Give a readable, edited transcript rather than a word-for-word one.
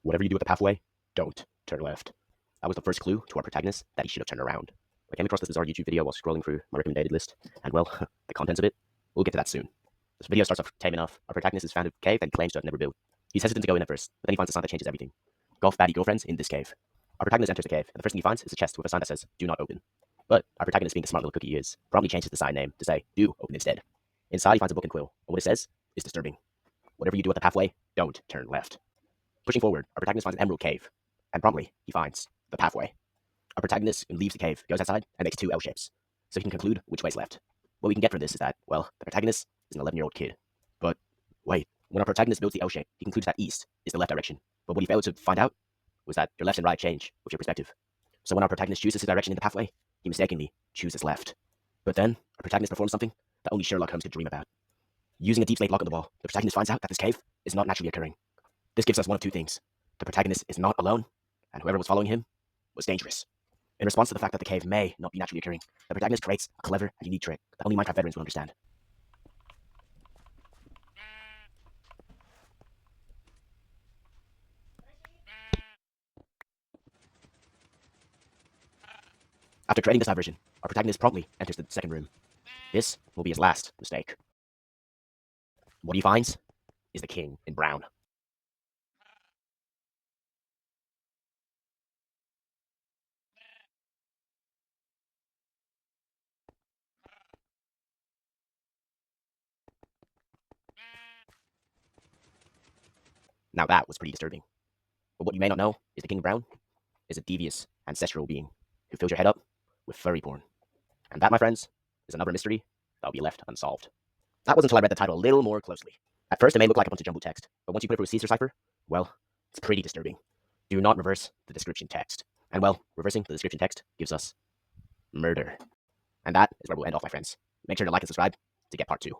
Whatever you do with the pathway, don't turn left. That was the first clue to our protagonist that he should have turned around. I came across this bizarre YouTube video while scrolling through my recommended list, and well, the contents of it, we'll get to that soon. This video starts off tame enough. Our protagonist is found a cave that he claims to have never built. He's hesitant to go in at first, but then he finds a sign that changes everything. Goth baddie girlfriends in this cave. Our protagonist enters the cave, and the first thing he finds is a chest with a sign that says, "Do not open." But our protagonist, being the smart little cookie he is, promptly changes the sign name to say, "Do open" instead. Inside, he finds a book and quill, and what it says is disturbing. Whatever you do at the pathway, don't turn left. Pushing forward, our protagonist finds an emerald cave, and promptly, he finds the pathway. Our protagonist leaves the cave, goes outside, and makes two L shapes, so he can conclude which way's left. What we can get from this is that, well, the protagonist is an 11-year-old kid. But wait, when our protagonist builds the L shape, he concludes that east is the left direction. But what he failed to find out was that your left and right change with your perspective. So when our protagonist chooses his direction in the pathway, he mistakenly chooses left. But then, our protagonist performs something that only Sherlock Holmes could dream about. Using a deep slate lock on the wall, the protagonist finds out that this cave is not naturally occurring. This gives us one of two things. The protagonist is not alone, and whoever was following him was dangerous. In response to the fact that the cave may not be naturally occurring, the protagonist creates a clever and unique trick that only Minecraft veterans will understand. After creating this diversion, our protagonist promptly enters the second room. This will be his last mistake. What he finds is the king in brown. Now that was pretty disturbing. But what you may not know is the king in brown is a devious ancestral being who fills your head up with furry porn. And that, my friends, is another mystery that will be left unsolved. That wasn't until I read the title a little more closely. At first, it may look like a bunch of jumbled text, but once you put it through a Caesar cipher, well, it's pretty disturbing. Do not reverse the description text. And well, reversing the description text gives us murder. And that is where we'll end off, my friends. Make sure to like and subscribe to get part 2.